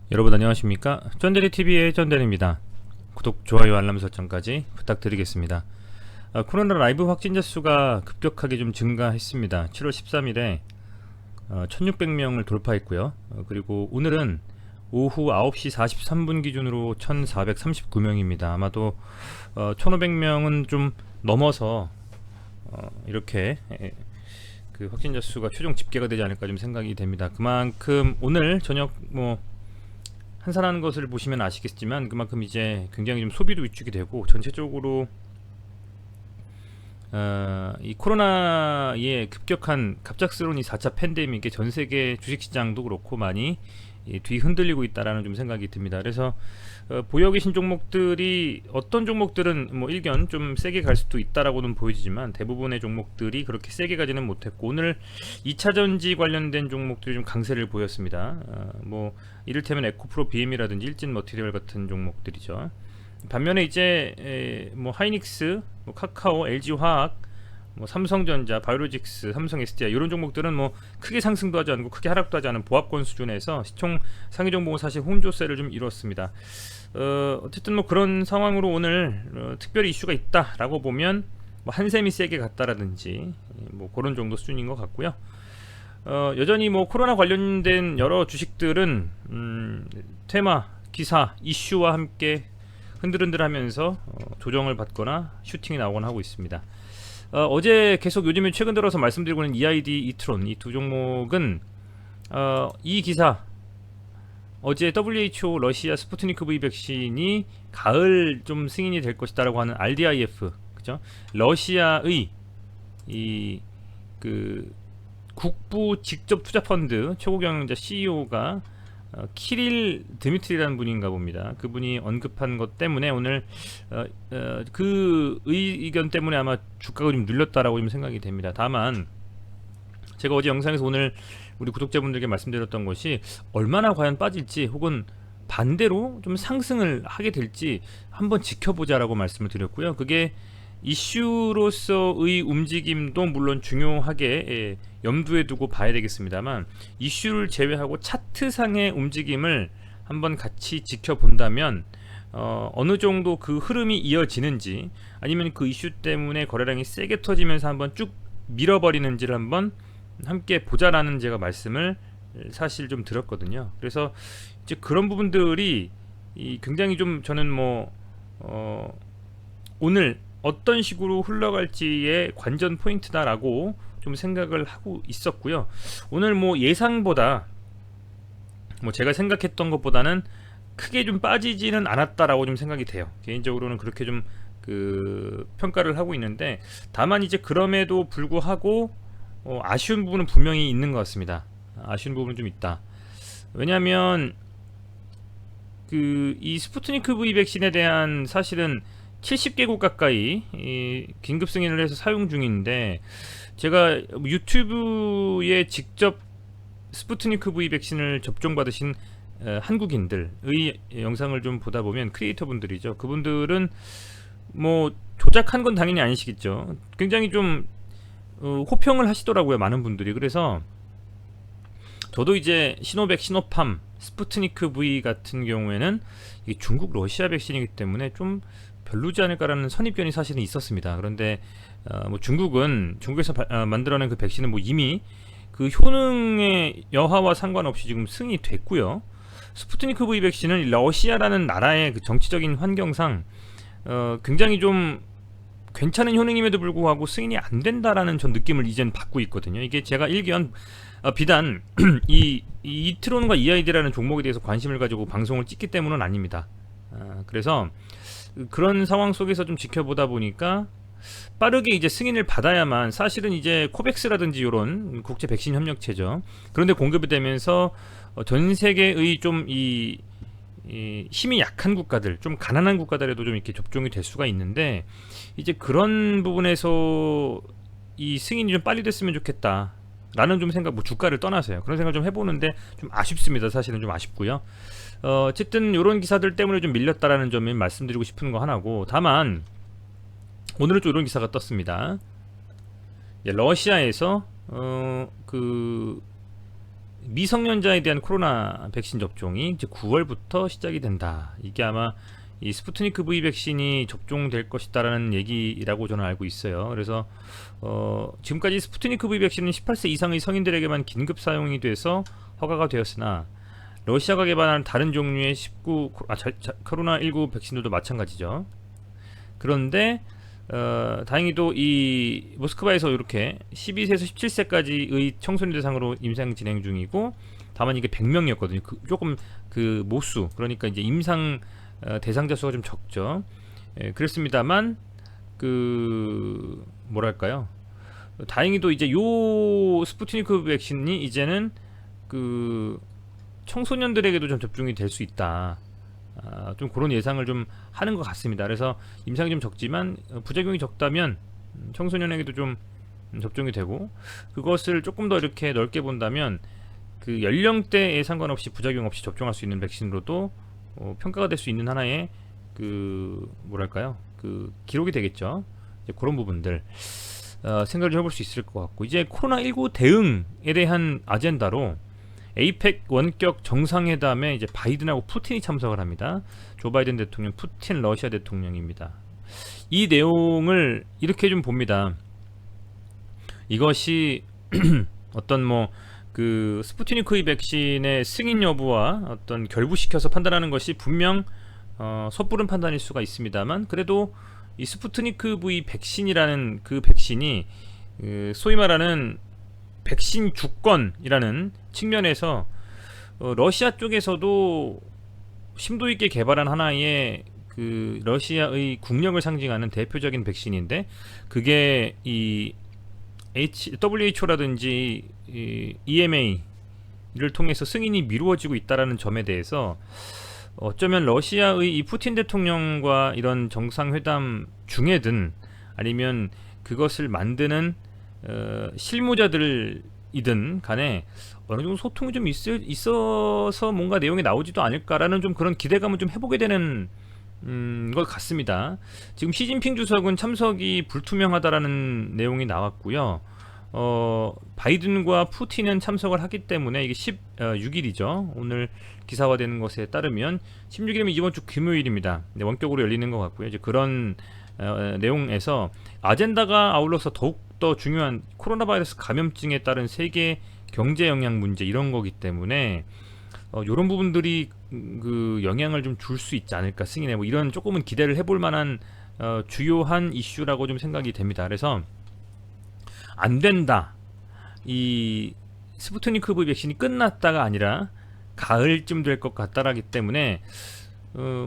여러분 안녕하십니까? 쩐데리TV의 쩐데리입니다. 구독, 좋아요, 알람 설정까지 부탁드리겠습니다. 코로나 라이브 확진자 수가 급격하게 좀 증가했습니다. 7월 13일에 1600명을 돌파했고요. 그리고 오늘은 오후 9시 43분 기준으로 1439명입니다. 아마도 1500명은 좀 넘어서 이렇게 그 확진자 수가 최종 집계가 되지 않을까 좀 생각이 됩니다. 그만큼 오늘 저녁 한산하는 것을 보시면 아시겠지만 그만큼 이제 굉장히 좀 소비도 위축이 되고 전체적으로 이 코로나의 급격한 갑작스러운 이 4차 팬데믹에 전 세계 주식시장도 그렇고 많이 뒤흔들리고 있다라는 좀 생각이 듭니다. 그래서 보여 계신 종목들이 어떤 종목들은 뭐 일견 좀 세게 갈 수도 있다라고는 보여지지만 대부분의 종목들이 그렇게 세게 가지는 못했고 오늘 2차전지 관련된 종목들이 좀 강세를 보였습니다. 뭐 이를테면 에코프로 BM이라든지 일진 머티리얼 같은 종목들이죠. 반면에 이제 뭐 하이닉스, 뭐 카카오, LG화학, 뭐 삼성전자, 바이오로직스, 삼성 SDI 이런 종목들은 뭐 크게 상승도 하지 않고 크게 하락도 하지 않은 보합권 수준에서 시총 상위 종목은 사실 혼조세를 좀 이뤘습니다. 어쨌든 뭐 그런 상황으로 오늘 특별히 이슈가 있다라고 보면 뭐 한샘이 세게 갔다라든지 뭐 그런 정도 수준인 것 같고요. 여전히 뭐 코로나 관련된 여러 주식들은 테마, 기사, 이슈와 함께 흔들흔들하면서 조정을 받거나 슈팅이 나오거나 하고 있습니다. 어제 계속 요즘에 최근 들어서 말씀드리고 있는 EID, 이트론 이 두 종목은 이 기사 어제 WHO 러시아 스푸트니크 V 백신이 가을 좀 승인이 될 것이다라고 하는 RDIF 그죠? 러시아의 이 그 국부 직접 투자 펀드 최고 경영자 CEO가 키릴 드미트리라는 분인가 봅니다. 그분이 언급한 것 때문에 오늘 그 의견 때문에 아마 주가가 좀 눌렸다라고 좀 생각이 됩니다. 다만 제가 어제 영상에서 오늘 우리 구독자분들께 말씀드렸던 것이 얼마나 과연 빠질지 혹은 반대로 좀 상승을 하게 될지 한번 지켜보자라고 말씀을 드렸고요. 그게 이슈로서의 움직임도 물론 중요하게 염두에 두고 봐야 되겠습니다만 이슈를 제외하고 차트상의 움직임을 한번 같이 지켜본다면 어느 정도 그 흐름이 이어지는지 아니면 그 이슈 때문에 거래량이 세게 터지면서 한번 쭉 밀어버리는지를 한번 함께 보자라는 제가 말씀을 사실 좀 드렸거든요. 그래서 이제 그런 부분들이 굉장히 좀 저는 뭐 오늘 어떤 식으로 흘러갈지의 관전 포인트다라고 좀 생각을 하고 있었고요. 오늘 뭐 예상보다 뭐 제가 생각했던 것보다는 크게 좀 빠지지는 않았다라고 좀 생각이 돼요. 개인적으로는 그렇게 좀 그 평가를 하고 있는데 다만 이제 그럼에도 불구하고 아쉬운 부분은 분명히 있는 것 같습니다. 아쉬운 부분은 좀 있다. 왜냐하면 이 스푸트니크 V 백신에 대한 사실은 70개국 가까이 긴급 승인을 해서 사용 중인데 제가 유튜브에 직접 스푸트니크 V 백신을 접종받으신 한국인들의 영상을 좀 보다 보면 크리에이터 분들이죠. 그분들은 뭐 조작한 건 당연히 아니시겠죠. 굉장히 좀 호평을 하시더라고요. 많은 분들이. 그래서 저도 이제 시노백, 시노팜, 스푸트니크 V 같은 경우에는 이게 중국 러시아 백신이기 때문에 좀 별로지 않을까라는 선입견이 사실은 있었습니다. 그런데 뭐 중국에서 만들어낸 그 백신은 뭐 이미 그 효능의 여하와 상관없이 지금 승인이 됐고요. 스푸트니크 V 백신은 러시아라는 나라의 그 정치적인 환경상 굉장히 좀 괜찮은 효능임에도 불구하고 승인이 안 된다라는 전 느낌을 이젠 받고 있거든요. 이게 제가 일견 비단 이 이트론과 EID라는 종목에 대해서 관심을 가지고 방송을 찍기 때문은 아닙니다. 그래서 그런 상황 속에서 좀 지켜보다 보니까 빠르게 이제 승인을 받아야만 사실은 이제 코백스라든지 이런 국제 백신 협력체죠. 그런데 공급이 되면서 전 세계의 좀 이 힘이 약한 국가들, 좀 가난한 국가들에도 좀 이렇게 접종이 될 수가 있는데 이제 그런 부분에서 이 승인이 좀 빨리 됐으면 좋겠다. 라는 좀 생각, 뭐 주가를 떠나서요. 그런 생각 좀 해보는데 좀 아쉽습니다. 사실은 좀 아쉽고요. 어쨌든 이런 기사들 때문에 좀 밀렸다라는 점을 말씀드리고 싶은 거 하나고, 다만 오늘은 좀 이런 기사가 떴습니다. 러시아에서 그 미성년자에 대한 코로나 백신 접종이 이제 9월부터 시작이 된다. 이게 아마 이 스푸트니크 V 백신이 접종될 것이다라는 얘기라고 저는 알고 있어요. 그래서 지금까지 스푸트니크 V 백신은 18세 이상의 성인들에게만 긴급 사용이 돼서 허가가 되었으나 러시아가 개발한 다른 종류의 코로나19 백신들도 마찬가지죠. 그런데 다행히도 이 모스크바에서 이렇게 12세에서 17세까지의 청소년 대상으로 임상 진행 중이고, 다만 이게 100명이었거든요. 조금 그 모수, 그러니까 이제 임상 대상자 수가 좀 적죠. 그랬습니다만 그 뭐랄까요? 다행히도 이제 요 스푸트니크 백신이 이제는 그 청소년들에게도 좀 접종이 될 수 있다. 좀 그런 예상을 좀 하는 것 같습니다. 그래서 임상이 좀 적지만 부작용이 적다면 청소년에게도 좀 접종이 되고, 그것을 조금 더 이렇게 넓게 본다면 그 연령대에 상관없이 부작용 없이 접종할 수 있는 백신으로도 평가가 될 수 있는 하나의 그 뭐랄까요, 그 기록이 되겠죠. 이제 그런 부분들 생각을 좀 해볼 수 있을 것 같고, 이제 코로나19 대응에 대한 아젠다로 에이펙 원격 정상회담에 이제 바이든하고 푸틴이 참석을 합니다. 조 바이든 대통령, 푸틴 러시아 대통령입니다. 이 내용을 이렇게 좀 봅니다. 이것이 어떤 뭐 그 스푸트니크 V 백신의 승인 여부와 어떤 결부시켜서 판단하는 것이 분명 섣부른 판단일 수가 있습니다만, 그래도 이 스푸트니크 V 백신이라는 그 백신이 소위 말하는 백신 주권이라는 측면에서 러시아 쪽에서도 심도 있게 개발한 하나의 그 러시아의 국력을 상징하는 대표적인 백신인데, 그게 이 WHO라든지 이 EMA를 통해서 승인이 미루어지고 있다라는 점에 대해서 어쩌면 러시아의 이 푸틴 대통령과 이런 정상회담 중에든 아니면 그것을 만드는 실무자들이든 간에 어느 정도 소통이 좀 있어서 뭔가 내용이 나오지도 않을까라는 좀 그런 기대감을 좀 해보게 되는 것 같습니다. 지금 시진핑 주석은 참석이 불투명하다라는 내용이 나왔고요. 바이든과 푸틴은 참석을 하기 때문에 이게 16일이죠. 오늘 기사화되는 것에 따르면 16일이면 이번 주 금요일입니다. 네, 원격으로 열리는 것 같고요. 이제 그런 내용에서 아젠다가 아울러서 더욱더 중요한 코로나 바이러스 감염증에 따른 세계 경제 영향 문제, 이런 거기 때문에 이런 부분들이 그 영향을 좀 줄 수 있지 않을까, 승인에 뭐 이런 조금은 기대를 해볼 만한 주요한 이슈라고 좀 생각이 됩니다. 그래서 안 된다, 이 스푸트니크 V 백신이 끝났다가 아니라 가을쯤 될 것 같다라기 때문에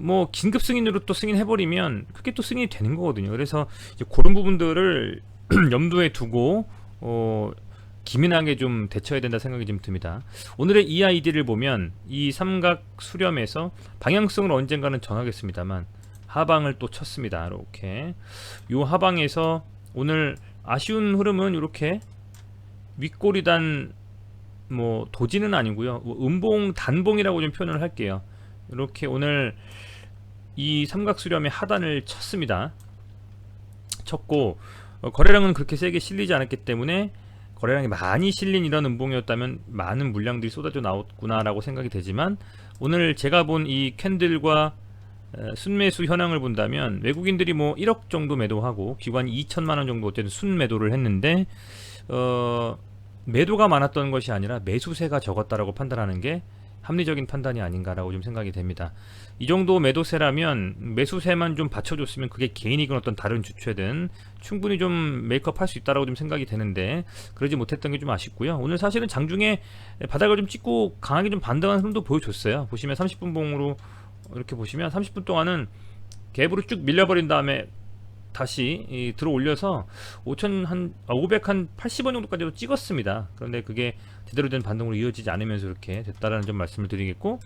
뭐 긴급 승인으로 또 승인해버리면 그게 또 승인이 되는 거거든요. 그래서 이제 그런 부분들을 염두에 두고 기민하게 좀 대처해야 된다 생각이 좀 듭니다. 오늘의 EID를 보면 이 삼각 수렴에서 방향성을 언젠가는 정하겠습니다만 하방을 또 쳤습니다. 이렇게 요 하방에서 오늘 아쉬운 흐름은 이렇게 윗꼬리단 뭐 도지는 아니고요, 음봉 단봉이라고 좀 표현을 할게요. 이렇게 오늘 이 삼각 수렴의 하단을 쳤습니다. 쳤고 거래량은 그렇게 세게 실리지 않았기 때문에, 거래량이 많이 실린 이런 음봉이었다면 많은 물량들이 쏟아져 나왔구나 라고 생각이 되지만, 오늘 제가 본 이 캔들과 순매수 현황을 본다면 외국인들이 뭐 1억 정도 매도하고 기관이 2천만원 정도 어쨌든 순매도를 했는데 매도가 많았던 것이 아니라 매수세가 적었다라고 판단하는 게 합리적인 판단이 아닌가라고 좀 생각이 됩니다. 이 정도 매도세라면 매수세만 좀 받쳐줬으면 그게 개인이건 어떤 다른 주체든 충분히 좀 메이크업 할 수 있다라고 좀 생각이 되는데, 그러지 못했던 게 좀 아쉽고요. 오늘 사실은 장중에 바닥을 좀 찍고 강하게 좀 반등한 흐름도 보여줬어요. 보시면 30분 봉으로 이렇게 보시면 30분 동안은 갭으로 쭉 밀려버린 다음에 다시 들어 올려서 580원 정도까지도 찍었습니다. 그런데 그게 제대로 된 반등으로 이어지지 않으면서 이렇게 됐다라는 점 말씀을 드리겠고,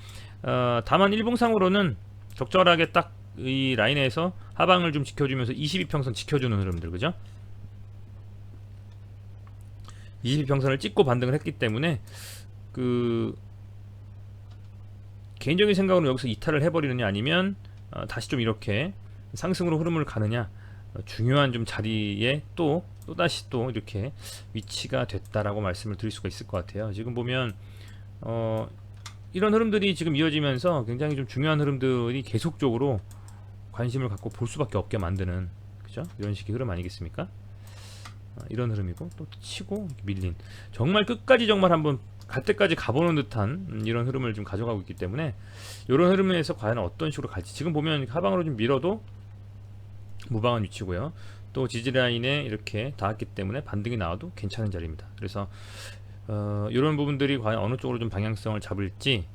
다만 일봉상으로는 적절하게 딱 이 라인에서 하방을 좀 지켜주면서 22평선 지켜주는 흐름들, 그죠? 22평선을 찍고 반등을 했기 때문에 그 개인적인 생각으로 여기서 이탈을 해버리느냐 아니면 다시 좀 이렇게 상승으로 흐름을 가느냐, 중요한 좀 자리에 또다시 또 이렇게 위치가 됐다라고 말씀을 드릴 수가 있을 것 같아요. 지금 보면 이런 흐름들이 지금 이어지면서 굉장히 좀 중요한 흐름들이 계속적으로 관심을 갖고 볼 수밖에 없게 만드는, 그죠? 이런 식의 흐름 아니겠습니까? 이런 흐름이고, 또 치고 밀린, 정말 끝까지 정말 한번 갈 때까지 가보는 듯한 이런 흐름을 좀 가져가고 있기 때문에, 이런 흐름에서 과연 어떤 식으로 갈지, 지금 보면 하방으로 좀 밀어도 무방한 위치고요. 또 지지라인에 이렇게 닿았기 때문에 반등이 나와도 괜찮은 자리입니다. 그래서 이런 부분들이 과연 어느 쪽으로 좀 방향성을 잡을지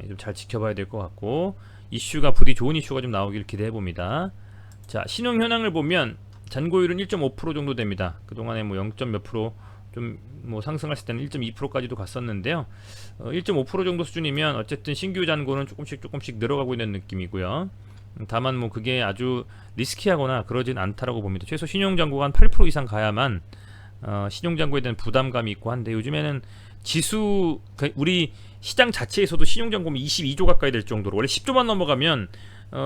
좀 잘 지켜봐야 될 것 같고, 이슈가 부디 좋은 이슈가 좀 나오길 기대해 봅니다. 자, 신용 현황을 보면 잔고율은 1.5% 정도 됩니다. 그동안에 뭐 0. 몇 프로 좀 뭐 상승했을 때는 1.2%까지도 갔었는데요. 1.5% 정도 수준이면 어쨌든 신규 잔고는 조금씩 늘어가고 있는 느낌이고요. 다만 뭐 그게 아주 리스키하거나 그러진 않다라고 봅니다. 최소 신용잔고가 한 8% 이상 가야만 신용잔고에 대한 부담감이 있고 한데, 요즘에는 지수, 우리 시장 자체에서도 신용잔고면 22조 가까이 될 정도로, 원래 10조만 넘어가면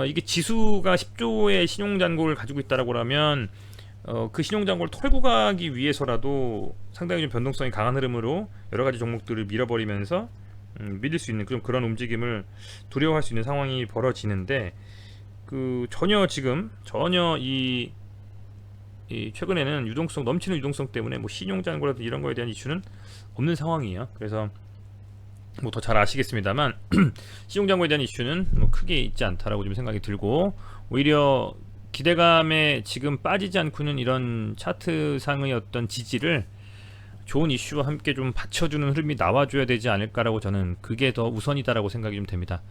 이게 지수가 10조의 신용잔고를 가지고 있다라고 하면 그 신용잔고를 털고 가기 위해서라도 상당히 좀 변동성이 강한 흐름으로 여러가지 종목들을 밀어버리면서 밀릴 수 있는 그런 움직임을 두려워할 수 있는 상황이 벌어지는데, 전혀 이 최근에는 유동성, 넘치는 유동성 때문에 뭐 신용잔고라든지 이런 거에 대한 이슈는 없는 상황이에요. 그래서 뭐 더 잘 아시겠습니다만 신용잔고에 대한 이슈는 뭐 크게 있지 않다라고 좀 생각이 들고, 오히려 기대감에 지금 빠지지 않고는 이런 차트상의 어떤 지지를 좋은 이슈와 함께 좀 받쳐주는 흐름이 나와줘야 되지 않을까라고, 저는 그게 더 우선이다라고 생각이 좀 됩니다.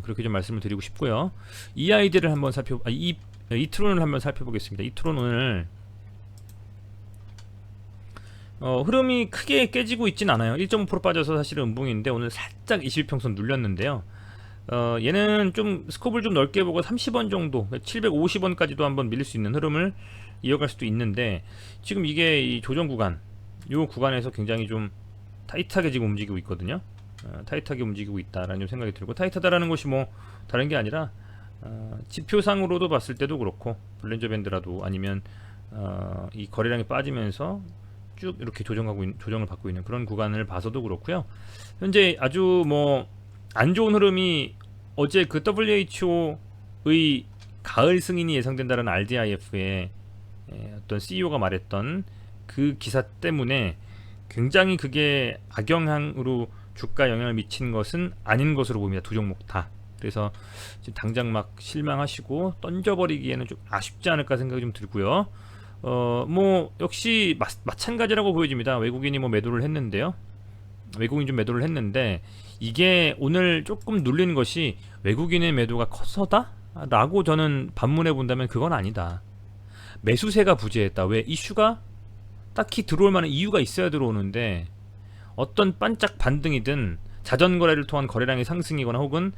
그렇게 좀 말씀을 드리고 싶고요. 이 아이디를 한번 이트론을 한번 살펴보겠습니다. 이트론 오늘 흐름이 크게 깨지고 있진 않아요. 1.5% 빠져서 사실은 음봉인데, 오늘 살짝 21평선 눌렸는데요. 얘는 좀 스코프를 좀 넓게 보고 30원 정도, 750원까지도 한번 밀릴 수 있는 흐름을 이어갈 수도 있는데, 지금 이게 이 조정 구간, 요 구간에서 굉장히 좀 타이트하게 지금 움직이고 있거든요. 타이트하게 움직이고 있다라는 생각이 들고, 타이트하다라는 것이 뭐 다른 게 아니라 지표상으로도 봤을 때도 그렇고, 볼린저 밴드라도 아니면 이 거래량이 빠지면서 쭉 이렇게 조정을 받고 있는 그런 구간을 봐서도 그렇고요. 현재 아주 뭐 안 좋은 흐름이, 어제 그 WHO의 가을 승인이 예상된다는 RDIF의 어떤 CEO가 말했던 그 기사 때문에 굉장히 그게 악영향으로 주가 영향을 미친 것은 아닌 것으로 보입니다. 두 종목 다. 그래서 지금 당장 막 실망하시고 던져버리기에는 좀 아쉽지 않을까 생각이 좀 들고요. 뭐 역시 마찬가지라고 보여집니다. 외국인이 뭐 매도를 했는데요. 외국인 좀 매도를 했는데, 이게 오늘 조금 눌린 것이 외국인의 매도가 커서다? 라고 저는 반문해 본다면 그건 아니다. 매수세가 부재했다. 왜? 이슈가 딱히 들어올 만한 이유가 있어야 들어오는데, 어떤 반짝 반등이든 자전거래를 통한 거래량의 상승이거나 혹은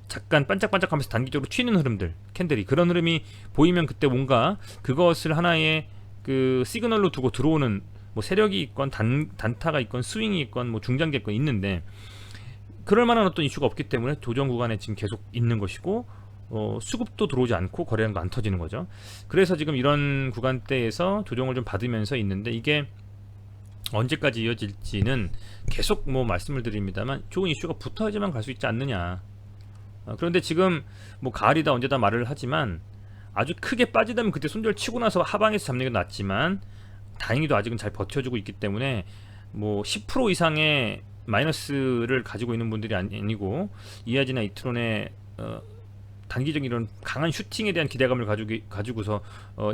잠깐 반짝반짝하면서 단기적으로 튀는 흐름들, 캔들이 그런 흐름이 보이면, 그때 뭔가 그것을 하나의 그 시그널로 두고 들어오는 뭐 세력이 있건 단타가 있건 스윙이 있건 뭐 중장기 있건 있는데, 그럴 만한 어떤 이슈가 없기 때문에 조정 구간에 지금 계속 있는 것이고, 수급도 들어오지 않고 거래량도 안 터지는 거죠. 그래서 지금 이런 구간대에서 조정을 좀 받으면서 있는데, 이게 언제까지 이어질지는 계속 뭐 말씀을 드립니다만, 좋은 이슈가 붙어야지만 갈 수 있지 않느냐. 그런데 지금 뭐 가을이다 언제다 말을 하지만, 아주 크게 빠지다면 그때 손절 치고 나서 하방에서 잡는 게 낫지만, 다행히도 아직은 잘 버텨주고 있기 때문에 뭐 10% 이상의 마이너스를 가지고 있는 분들이 아니고, 이하지나 이트론의 단기적인 이런 강한 슈팅에 대한 기대감을 가지고서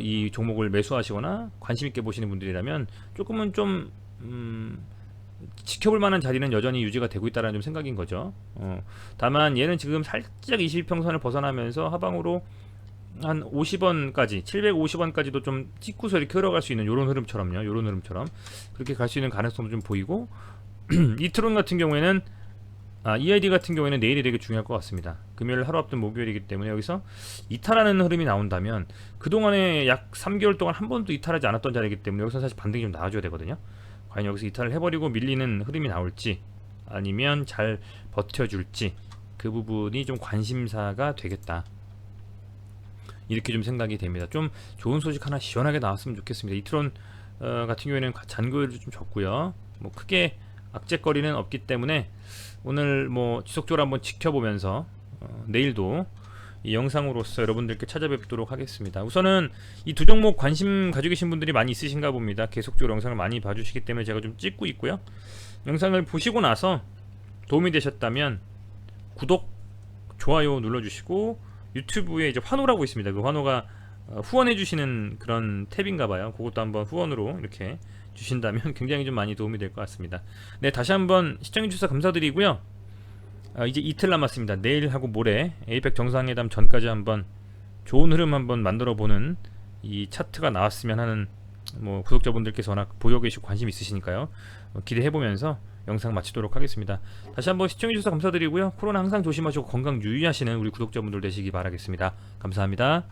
이 종목을 매수하시거나 관심 있게 보시는 분들이라면 조금은 좀 지켜볼 만한 자리는 여전히 유지가 되고 있다는 좀 생각인 거죠. 다만 얘는 지금 살짝 21평선을 벗어나면서 하방으로 한 50원까지, 750원까지도 좀 찍고서 이렇게 흘러갈 수 있는 요런 흐름처럼요. 요런 흐름처럼 그렇게 갈 수 있는 가능성도 좀 보이고, 이트론 같은 경우에는 EID 같은 경우에는 내일이 되게 중요할 것 같습니다. 금요일 하루 앞둔 목요일이기 때문에 여기서 이탈하는 흐름이 나온다면, 그동안에 약 3개월 동안 한 번도 이탈하지 않았던 자리이기 때문에 여기서 사실 반등이 좀 나와줘야 되거든요. 과연 여기서 이탈을 해버리고 밀리는 흐름이 나올지, 아니면 잘 버텨줄지, 그 부분이 좀 관심사가 되겠다, 이렇게 좀 생각이 됩니다. 좀 좋은 소식 하나 시원하게 나왔으면 좋겠습니다. 이트론 같은 경우에는 잔고율도 좀 적고요. 뭐 크게 악재거리는 없기 때문에 오늘 뭐 지속적으로 한번 지켜보면서 내일도 이 영상으로서 여러분들께 찾아뵙도록 하겠습니다. 우선은 이 두 종목 관심 가지고 계신 분들이 많이 있으신가 봅니다. 계속적으로 영상을 많이 봐주시기 때문에 제가 좀 찍고 있고요. 영상을 보시고 나서 도움이 되셨다면 구독, 좋아요 눌러주시고 유튜브에 이제 환호라고 있습니다. 그 환호가 후원해주시는 그런 탭인가봐요. 그것도 한번 후원으로 이렇게 주신다면 굉장히 좀 많이 도움이 될 것 같습니다. 네, 다시 한번 시청해주셔서 감사드리고요. 이제 이틀 남았습니다. 내일하고 모레 에이펙 정상회담 전까지 한번 좋은 흐름 한번 만들어보는 이 차트가 나왔으면 하는 뭐 구독자분들께서 워낙 보여 계시고 관심 있으시니까요. 기대해보면서 영상 마치도록 하겠습니다. 다시 한번 시청해주셔서 감사드리고요. 코로나 항상 조심하시고 건강 유의하시는 우리 구독자분들 되시기 바라겠습니다. 감사합니다.